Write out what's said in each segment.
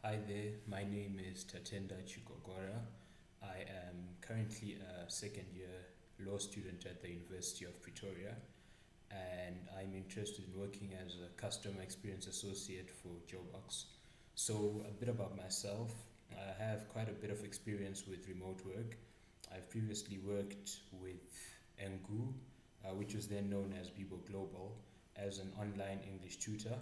Hi there, my name is Tatenda. I am currently a second year law student at the University of Pretoria, and I'm interested in working as a customer experience associate for Jobox. So, a bit about myself, I have quite a bit of experience with remote work. I've previously worked with Engu, which was then known as Bibo Global, as an online English tutor.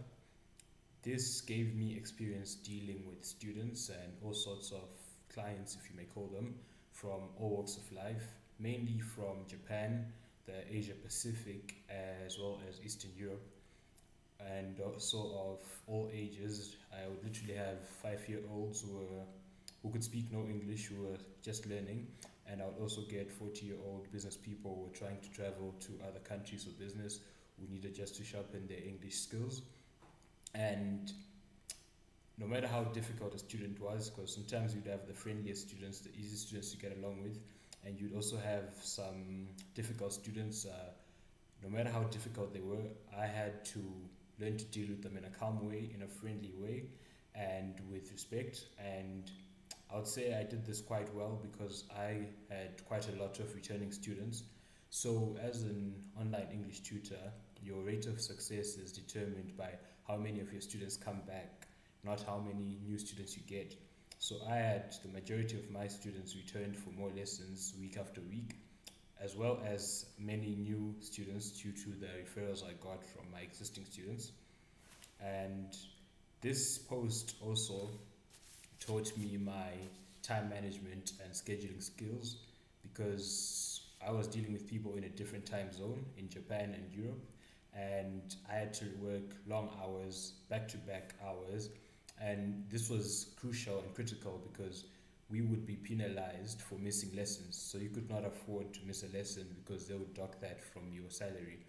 This gave me experience dealing with students and all sorts of clients, if you may call them, from all walks of life, mainly from Japan, the Asia Pacific, as well as Eastern Europe, and also of all ages. I would literally have 5-year-olds who could speak no English, who were just learning, and I would also get 40-year-old business people who were trying to travel to other countries for business, who needed just to sharpen their English skills. And no matter how difficult a student was, because sometimes you'd have the friendliest students, the easiest students to get along with, and you'd also have some difficult students. No matter how difficult they were, I had to learn to deal with them in a calm way, in a friendly way, and with respect. And I would say I did this quite well because I had quite a lot of returning students. So, as an online English tutor, your rate of success is determined by how many of your students come back, not how many new students you get. So, I had the majority of my students returned for more lessons week after week, as well as many new students due to the referrals I got from my existing students. And this post also taught me my time management and scheduling skills because I was dealing with people in a different time zone in Japan and Europe, and I had to work long hours, back to back hours, and this was crucial and critical because we would be penalized for missing lessons. So you could not afford to miss a lesson because they would dock that from your salary.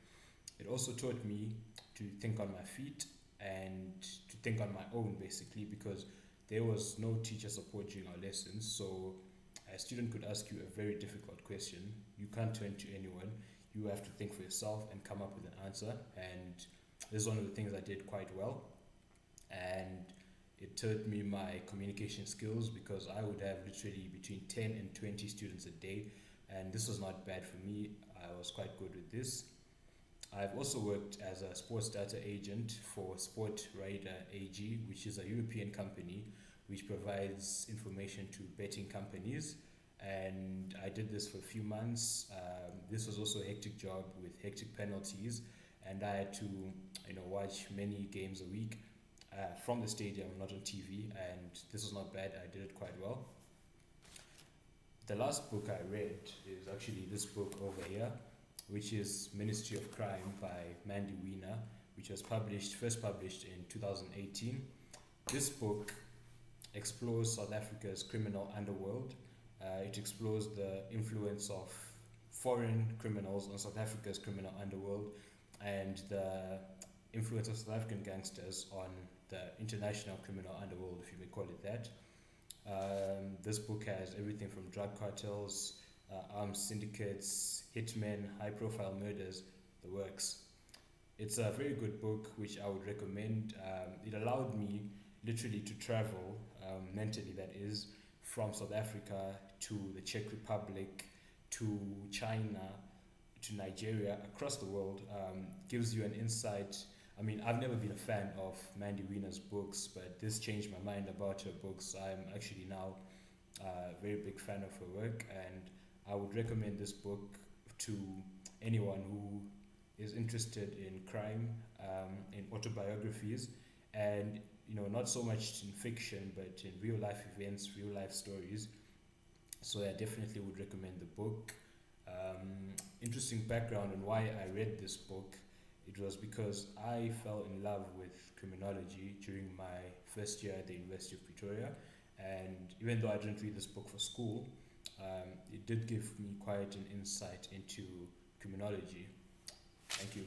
It also taught me to think on my feet and to think on my own basically because there was no teacher support during our lessons. So a student could ask you a very difficult question. You can't turn to anyone. You have to think for yourself and come up with an answer. And this is one of the things I did quite well. And it taught me my communication skills because I would have literally between 10 and 20 students a day. And this was not bad for me. I was quite good with this. I've also worked as a sports data agent for Sport Radar AG, which is a European company which provides information to betting companies. And I did this for a few months. This was also a hectic job with hectic penalties, and I had to, watch many games a week from the stadium, not on TV. And this was not bad. I did it quite well. The last book I read is actually this book over here, which is Ministry of Crime by Mandy Wiener, which was first published in 2018. This book explores South Africa's criminal underworld. It explores the influence of foreign criminals on South Africa's criminal underworld and the influence of South African gangsters on the international criminal underworld, if you may call it that. This book has everything from drug cartels, armed syndicates, hitmen, high profile murders, the works. It's a very good book which I would recommend. It allowed me literally to travel, mentally that is, from South Africa to the Czech Republic to China to Nigeria, across the world. Gives you an insight. I mean, I've never been a fan of Mandy Wiener's books, but this changed my mind about her books. I'm actually now a very big fan of her work, and I would recommend this book to anyone who is interested in crime, in autobiographies, and not so much in fiction, but in real life events, real life stories. So I definitely would recommend the book. Interesting background on why I read this book. It was because I fell in love with criminology during my first year at the University of Pretoria, and even though I didn't read this book for school, it did give me quite an insight into criminology. Thank you.